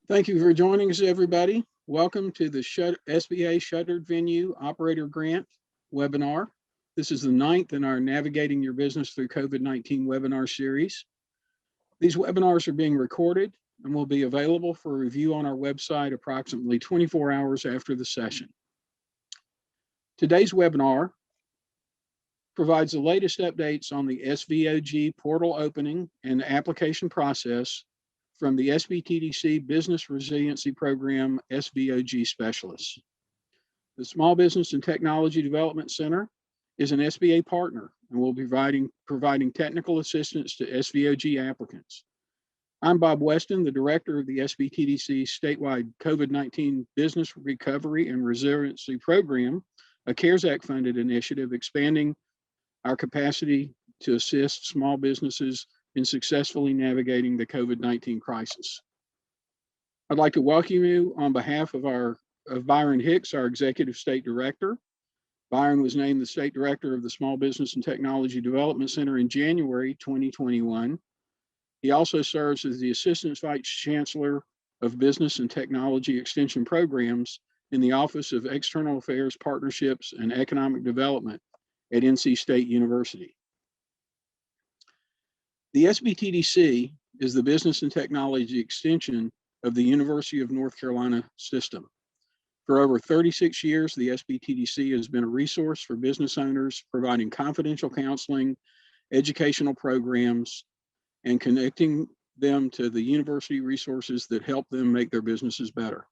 Thank you for joining us, everybody. Welcome to the SBA Shuttered Venue Operator Grant webinar. This is the 9th in our Navigating Your Business Through COVID-19 webinar series. These webinars are being recorded and will be available for review on our website approximately 24 hours after the session. Today's webinar provides the latest updates on the SVOG portal opening and application process from the SBTDC Business Resiliency Program SVOG specialists. The Small Business and Technology Development Center is an SBA partner and will be providing technical assistance to SVOG applicants. I'm Bob Weston, the director of the SBTDC statewide COVID-19 Business Recovery and Resiliency Program, a CARES Act funded initiative expanding our capacity to assist small businesses in successfully navigating the COVID-19 crisis. I'd like to welcome you on behalf of Byron Hicks, our Executive State Director. Byron was named the State Director of the Small Business and Technology Development Center in January 2021. He also serves as the Assistant Vice Chancellor of Business and Technology Extension Programs in the Office of External Affairs, Partnerships, and Economic Development at NC State University. The SBTDC is the Business and Technology Extension of the University of North Carolina system. For over 36 years, the SBTDC has been a resource for business owners, providing confidential counseling, educational programs, and connecting them to the university resources that help them make their businesses better.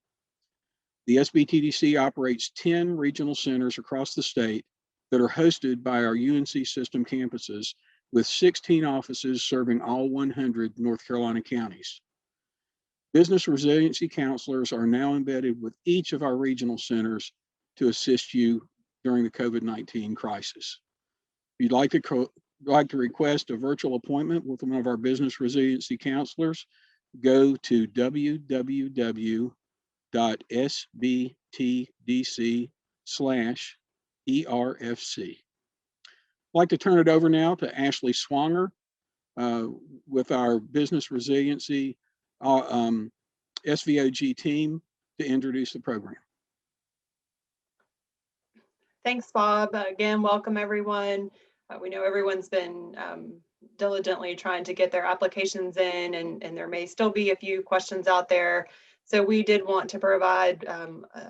The SBTDC operates 10 regional centers across the state that are hosted by our UNC system campuses, with 16 offices serving all 100 North Carolina counties. Business resiliency counselors are now embedded with each of our regional centers to assist you during the COVID-19 crisis. If you'd like to request a virtual appointment with one of our business resiliency counselors, go to www.sbtdc/ERFC. I'd like to turn it over now to Ashley Swanger with our Business Resiliency SVOG team to introduce the program. Thanks, Bob. Again, welcome everyone. We know everyone's been diligently trying to get their applications in, and there may still be a few questions out there. So we did want to provide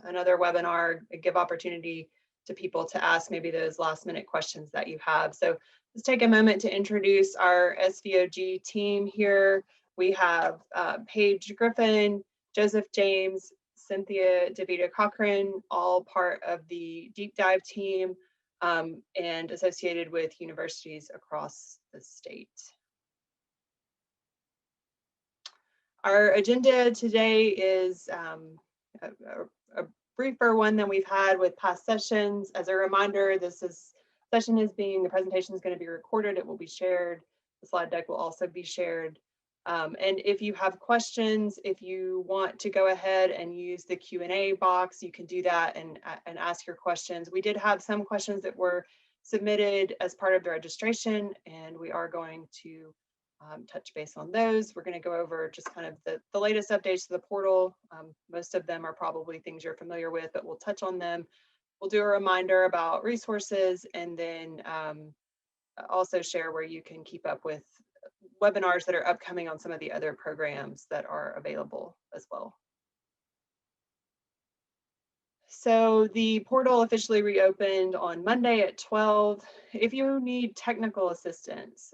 another webinar, give opportunity to people to ask maybe those last minute questions that you have. So let's take a moment to introduce our SVOG team here. We have Paige Griffin, Joseph James, Cynthia DeVita Cochran, all part of the deep dive team and associated with universities across the state. Our agenda today is a briefer one than we've had with past sessions. As a reminder, the presentation is going to be recorded. It will be shared. The slide deck will also be shared. And if you have questions, if you want to go ahead and use the Q&A box, you can do that and ask your questions. We did have some questions that were submitted as part of the registration, and we are going to touch base on those. We're going to go over just kind of the latest updates to the portal. Most of them are probably things you're familiar with, but we'll touch on them. We'll do a reminder about resources, and then also share where you can keep up with webinars that are upcoming on some of the other programs that are available as well. So the portal officially reopened on Monday at 12. If you need technical assistance,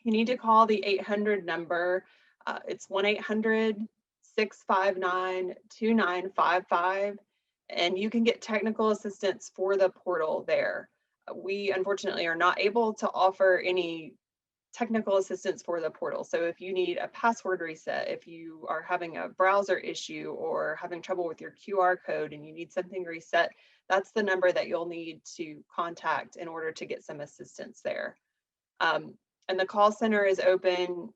you need to call the 800 number. It's 1-800-659-2955, and you can get technical assistance for the portal there. We unfortunately are not able to offer any technical assistance for the portal. So if you need a password reset, if you are having a browser issue or having trouble with your QR code and you need something reset, that's the number that you'll need to contact in order to get some assistance there. And the call center is open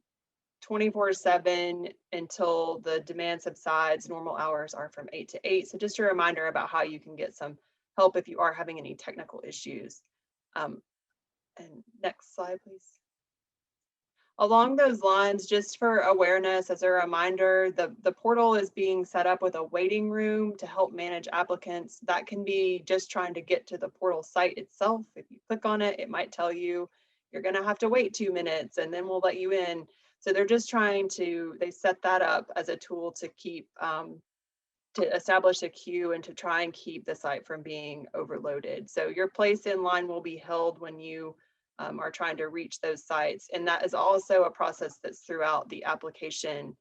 24/7 until the demand subsides. Normal hours are from 8 to 8. So just a reminder about how you can get some help if you are having any technical issues. And next slide, please. Along those lines, just for awareness, as a reminder, the portal is being set up with a waiting room to help manage applicants. That can be just trying to get to the portal site itself. If you click on it, it might tell you you're going to have to wait 2 minutes and then we'll let you in. So they're just trying to, they set that up as a tool to keep, to establish a queue and to try and keep the site from being overloaded. So your place in line will be held when you are trying to reach those sites. And that is also a process that's throughout the application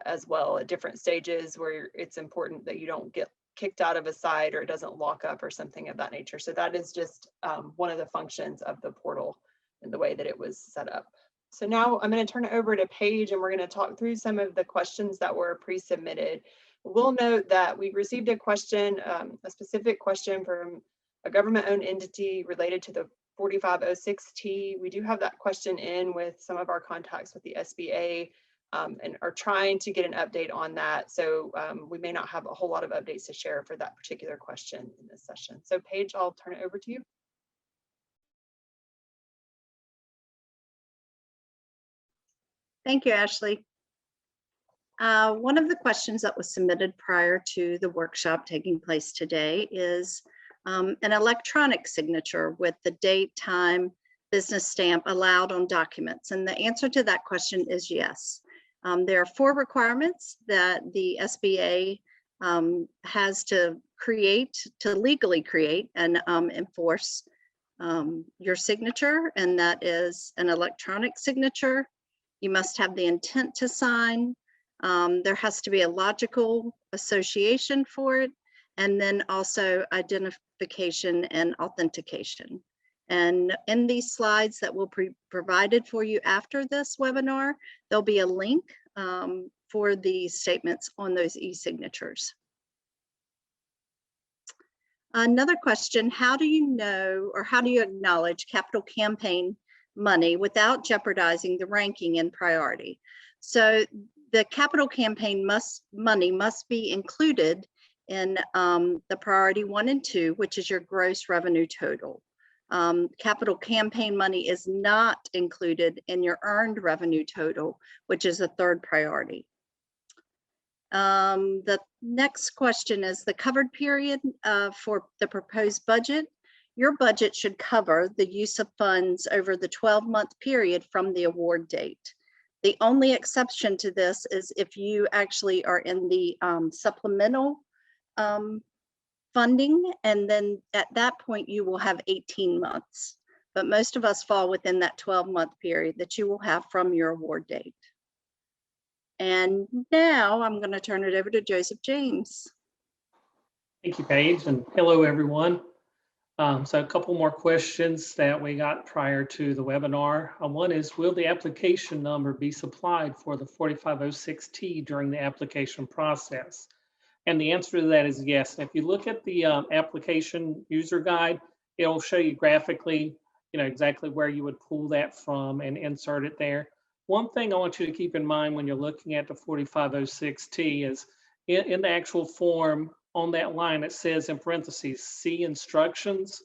as well, at different stages where it's important that you don't get kicked out of a site or it doesn't lock up or something of that nature. So that is just one of the functions of the portal and the way that it was set up. So now I'm going to turn it over to Paige and we're going to talk through some of the questions that were pre-submitted. We'll note that we received a question, a specific question from a government-owned entity related to the 4506T. We do have that question in with some of our contacts with the SBA and are trying to get an update on that. So we may not have a whole lot of updates to share for that particular question in this session. So Paige, I'll turn it over to you. Thank you, Ashley. One of the questions that was submitted prior to the workshop taking place today is an electronic signature with the date, time, business stamp allowed on documents. And the answer to that question is yes. There are 4 requirements that the SBA has to create, to legally create and enforce your signature, and that is an electronic signature. You must have the intent to sign. There has to be a logical association for it, and then also identification and authentication. And in these slides that will be provided for you after this webinar, there'll be a link for the statements on those e-signatures. Another question, how do you know or how do you acknowledge capital campaign money without jeopardizing the ranking in priority? So the capital campaign money must be included in the priority 1 and 2, which is your gross revenue total. Capital campaign money is not included in your earned revenue total, which is the 3rd priority. The next question is the covered period for the proposed budget. Your budget should cover the use of funds over the 12-month period from the award date. The only exception to this is if you actually are in the supplemental funding, and then at that point you will have 18 months. But most of us fall within that 12-month period that you will have from your award date. And now I'm going to turn it over to Joseph James. Thank you, Paige, and hello, everyone. So a couple more questions that we got prior to the webinar. One is, will the application number be supplied for the 4506T during the application process? And the answer to that is yes. If you look at the application user guide, it'll show you graphically, exactly where you would pull that from and insert it there. One thing I want you to keep in mind when you're looking at the 4506T is in the actual form, on that line, it says in parentheses, see instructions.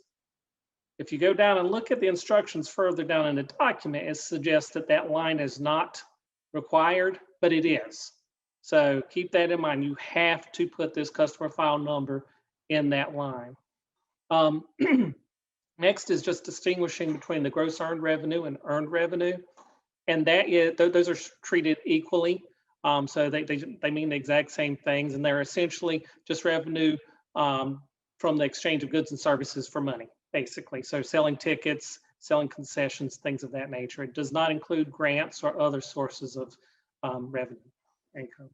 If you go down and look at the instructions further down in the document, it suggests that that line is not required, but it is. So keep that in mind. You have to put this customer file number in that line. Next is just distinguishing between the gross earned revenue and earned revenue. And that is, those are treated equally. So they mean the exact same things, and they're essentially just revenue from the exchange of goods and services for money, basically. So selling tickets, selling concessions, things of that nature. It does not include grants or other sources of revenue income.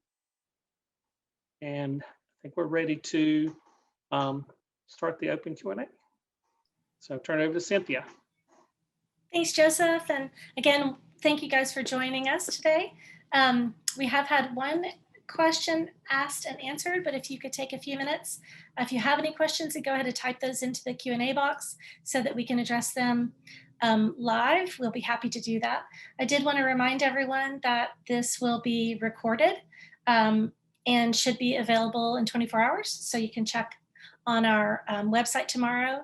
And I think we're ready to start the open Q&A. So turn it over to Cynthia. Thanks, Joseph. And again, thank you guys for joining us today. We have had one question asked and answered, but if you could take a few minutes, if you have any questions, go ahead and type those into the Q&A box so that we can address them live. We'll be happy to do that. I did want to remind everyone that this will be recorded and should be available in 24 hours. So you can check on our website tomorrow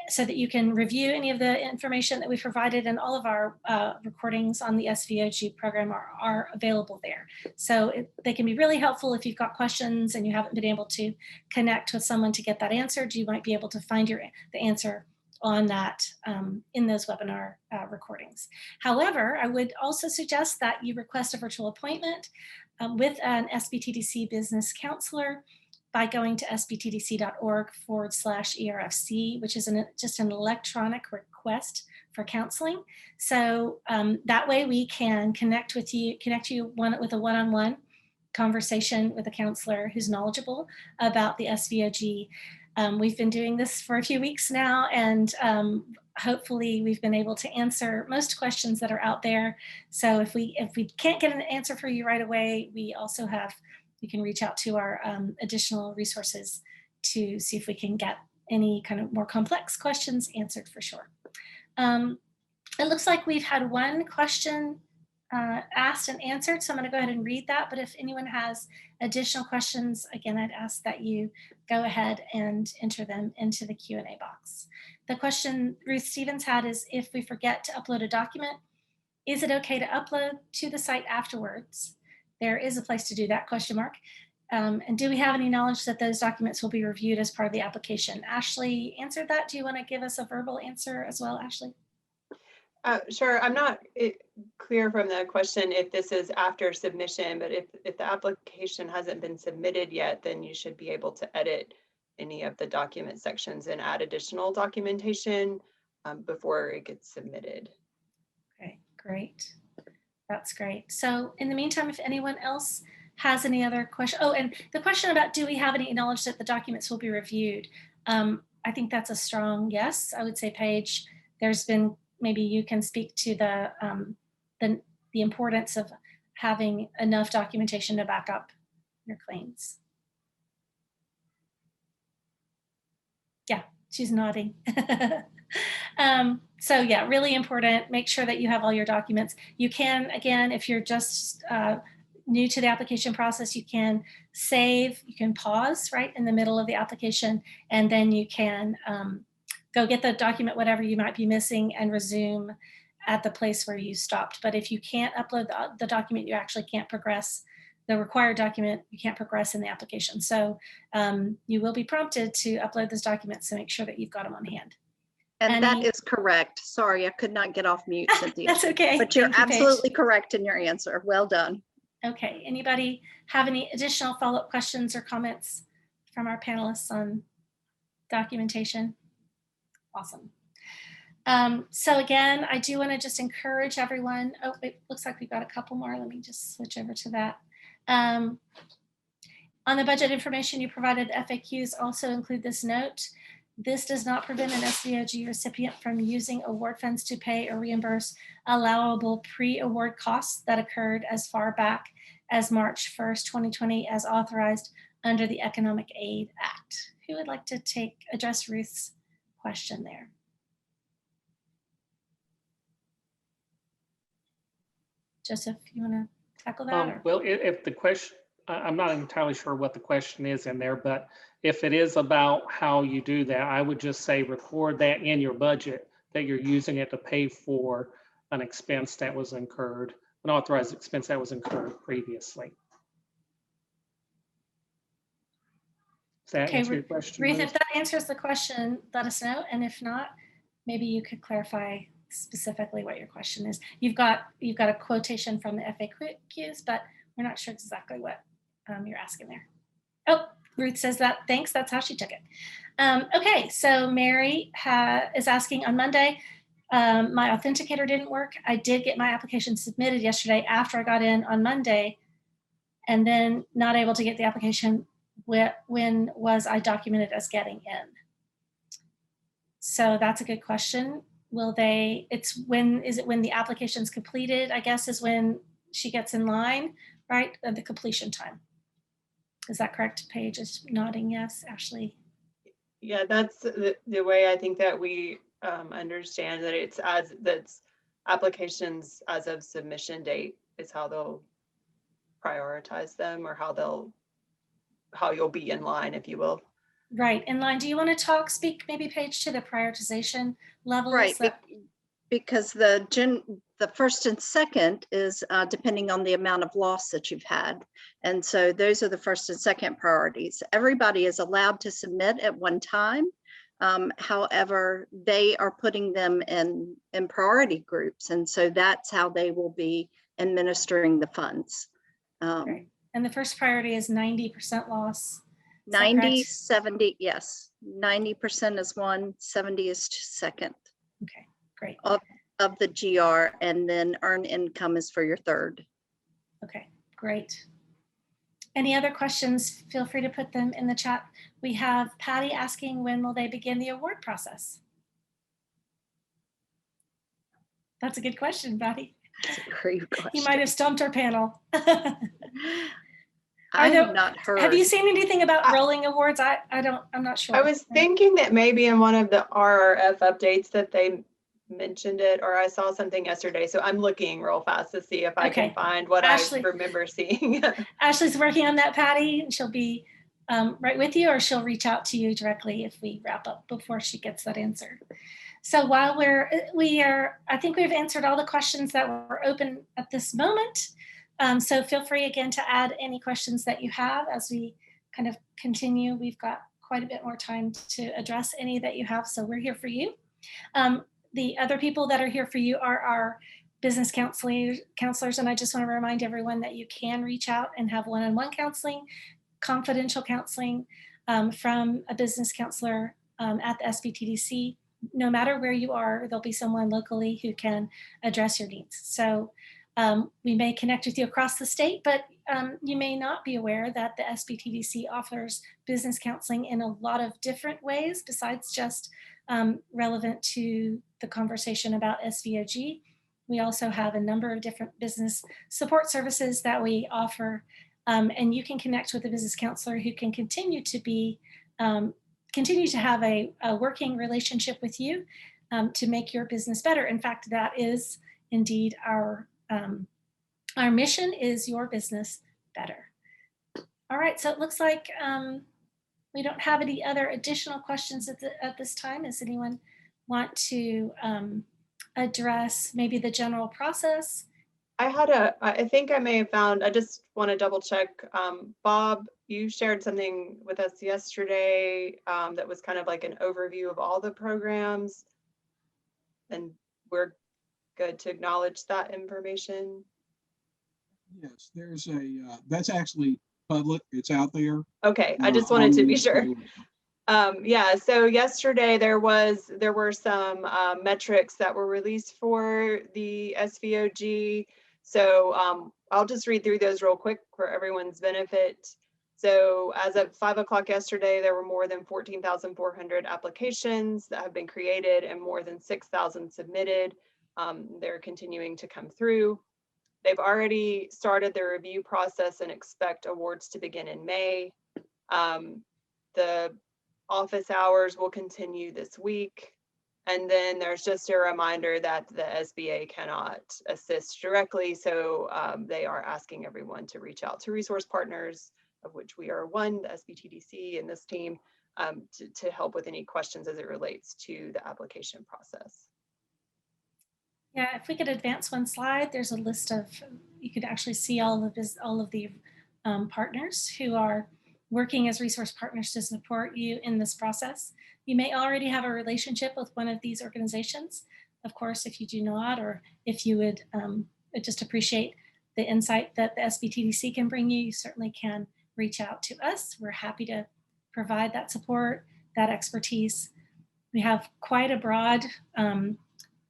so that you can review any of the information that we provided, and all of our recordings on the SVOG program are available there. So they can be really helpful if you've got questions and you haven't been able to connect with someone to get that answered. You might be able to find the answer on that in those webinar recordings. However, I would also suggest that you request a virtual appointment with an SBTDC business counselor by going to sbtdc.org/ERFC, which is just an electronic request for counseling. So that way we can connect you with a one-on-one conversation with a counselor who's knowledgeable about the SVOG. We've been doing this for a few weeks now, and hopefully we've been able to answer most questions that are out there. So if we can't get an answer for you right away, we can reach out to our additional resources to see if we can get any kind of more complex questions answered for sure. It looks like we've had one question asked and answered, so I'm going to go ahead and read that. But if anyone has additional questions, again, I'd ask that you go ahead and enter them into the Q&A box. The question Ruth Stevens had is, if we forget to upload a document, is it okay to upload to the site afterwards? There is a place to do that, ? And do we have any knowledge that those documents will be reviewed as part of the application? Ashley answered that. Do you want to give us a verbal answer as well, Ashley? Sure. I'm not clear from the question if this is after submission, but if the application hasn't been submitted yet, then you should be able to edit any of the document sections and add additional documentation before it gets submitted. Okay, great. That's great. So in the meantime, if anyone else has any other question, and the question about do we have any knowledge that the documents will be reviewed? I think that's a strong yes. I would say, Paige, there's been, maybe you can speak to the importance of having enough documentation to back up your claims. Yeah, she's nodding. So yeah, really important. Make sure that you have all your documents. You can, again, if you're just new to the application process, you can save, you can pause right in the middle of the application, and then you can go get the document, whatever you might be missing, and resume at the place where you stopped. But if you can't upload the document, you actually can't progress the required document, you can't progress in the application. So you will be prompted to upload those documents, so make sure that you've got them on hand. And that is correct. Sorry, I could not get off mute, Cynthia. That's okay. But you're Thank you, Paige. absolutely correct in your answer. Well done. Okay, anybody have any additional follow-up questions or comments from our panelists on documentation? Awesome. So again, I do want to just encourage everyone. Oh, it looks like we've got a couple more. Let me just switch over to that. On the budget information you provided, FAQs also include this note. This does not prevent an SVOG recipient from using award funds to pay or reimburse allowable pre-award costs that occurred as far back as March 1st, 2020, as authorized under the Economic Aid Act. Who would like to address Ruth's question there? Joseph, you want to tackle that? Well, if the question, I'm not entirely sure what the question is in there, but if it is about how you do that, I would just say record that in your budget, that you're using it to pay for an expense that was incurred, an authorized expense that was incurred previously. Does that answer your question, Ruth, if that answers the question, let us know. And if not, maybe you could clarify specifically what your question is. You've got a quotation from the FAQs, but we're not sure exactly what you're asking there. Oh, Ruth says that. Thanks. That's how she took it. Okay, so Mary is asking, on Monday, my authenticator didn't work. I did get my application submitted yesterday after I got in on Monday, and then not able to get the application. When was I documented as getting in? So that's a good question. Is it when the application's completed, I guess, is when she gets in line, right? At the completion time. Is that correct? Paige is nodding yes. Ashley? Yeah, that's the way I think that we understand that that's applications as of submission date is how they'll prioritize them, or how you'll be in line, if you will. Right. And Line, do you want to speak maybe, Paige, to the prioritization levels? Right, because the first and second is depending on the amount of loss that you've had. And so those are the first and second priorities. Everybody is allowed to submit at one time. However, they are putting them in priority groups. And so that's how they will be administering the funds. Right. And the first priority is 90% loss. 90, 70, yes. 90% is one, 70 is second. Okay, great. Of the GR, and then earned income is for your third. Okay, great. Any other questions? Feel free to put them in the chat. We have Patty asking, when will they begin the award process? That's a good question, Patty. That's a great question. You might have stumped our panel. I have not heard. Have you seen anything about rolling awards? I'm not sure. I was thinking that maybe in one of the RRF updates that they mentioned it, or I saw something yesterday. So I'm looking real fast to see if I can find what Ashley, I remember seeing. Ashley's working on that, Patty, and she'll be right with you, or she'll reach out to you directly if we wrap up before she gets that answer. So while I think we've answered all the questions that were open at this moment. So feel free again to add any questions that you have as we kind of continue. We've got quite a bit more time to address any that you have, so we're here for you. The other people that are here for you are our business counselors, and I just want to remind everyone that you can reach out and have one-on-one counseling, confidential counseling from a business counselor at the SBTDC. No matter where you are, there'll be someone locally who can address your needs. So we may connect with you across the state, but you may not be aware that the SBTDC offers business counseling in a lot of different ways besides just relevant to the conversation about SVOG. We also have a number of different business support services that we offer, and you can connect with a business counselor who can continue to have a working relationship with you to make your business better. In fact, that is indeed our mission, is your business better. All right, so it looks like we don't have any other additional questions at this time. Does anyone want to address maybe the general process? I think I may have found, I just want to double check. Bob, you shared something with us yesterday that was kind of like an overview of all the programs, and we're good to acknowledge that information. Yes, there's that's actually public. It's out there. Okay, I just wanted to be sure. Yeah, so yesterday there were some metrics that were released for the SVOG. So I'll just read through those real quick for everyone's benefit. So as of 5 o'clock yesterday, there were more than 14,400 applications that have been created and more than 6,000 submitted. They're continuing to come through. They've already started the review process and expect awards to begin in May. The office hours will continue this week. And then there's just a reminder that the SBA cannot assist directly. So they are asking everyone to reach out to resource partners, of which we are one, the SBTDC and this team, to help with any questions as it relates to the application process. Yeah, if we could advance one slide, there's a list of, you could actually see all of the partners who are working as resource partners to support you in this process. You may already have a relationship with one of these organizations. Of course, if you do not, or if you would just appreciate the insight that the SBTDC can bring you, you certainly can reach out to us. We're happy to provide that support, that expertise. We have quite a broad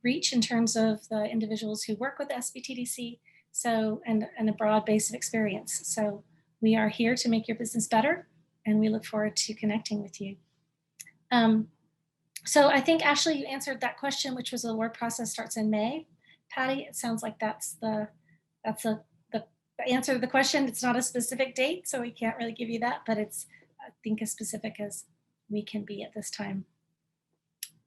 reach in terms of the individuals who work with SBTDC, so and a broad base of experience. So we are here to make your business better, and we look forward to connecting with you. So I think, Ashley, you answered that question, which was the award process starts in May. Patty, it sounds like that's the answer to the question. It's not a specific date, so we can't really give you that, but it's, I think, as specific as we can be at this time.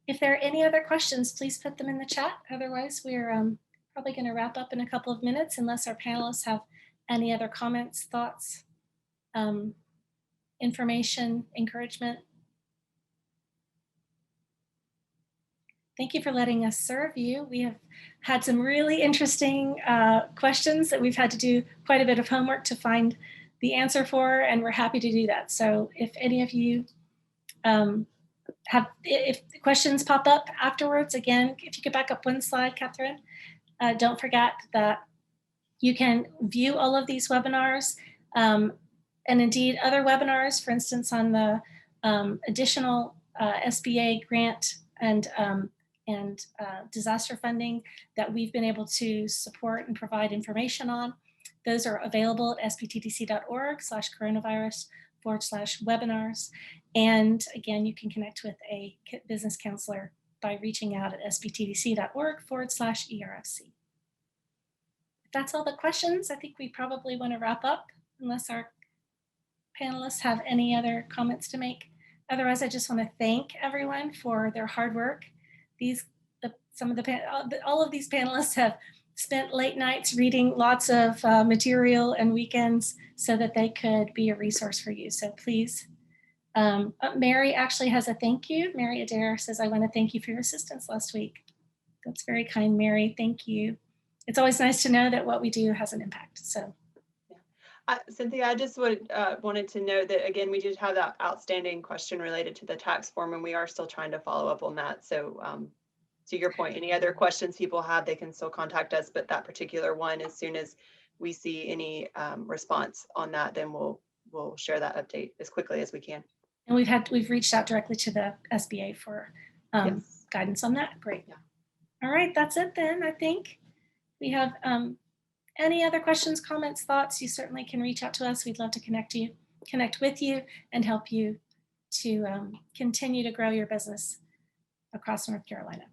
If there are any other questions, please put them in the chat. Otherwise, we're probably going to wrap up in a couple of minutes unless our panelists have any other comments, thoughts, information, encouragement thank you for letting us serve you. We have had some really interesting questions that we've had to do quite a bit of homework to find the answer for, and we're happy to do that. So if any of you if questions pop up afterwards, again, if you could back up one slide, Catherine, don't forget that you can view all of these webinars and indeed other webinars, for instance, on the additional SBA grant and disaster funding that we've been able to support and provide information on. Those are available at sbttc.org/coronavirus/webinars. And again, you can connect with a business counselor by reaching out at sbttc.org/ERFC. If that's all the questions, I think we probably want to wrap up unless our panelists have any other comments to make. Otherwise, I just want to thank everyone for their hard work. All of these panelists have spent late nights reading lots of material and weekends so that they could be a resource for you. So please, Mary actually has a thank you. Mary Adair says, I want to thank you for your assistance last week. That's very kind, Mary. Thank you. It's always nice to know that what we do has an impact. So. Cynthia, I just wanted to note that, again, we did have that outstanding question related to the tax form, and we are still trying to follow up on that. So to your point, any other questions people have, they can still contact us. But that particular one, as soon as we see any response on that, then we'll share that update as quickly as we can. And we've reached out directly to the SBA for Yes. guidance on that. Great. Yeah. All right, that's it then. I think we have any other questions, comments, thoughts, you certainly can reach out to us. We'd love to connect with you and help you to continue to grow your business across North Carolina.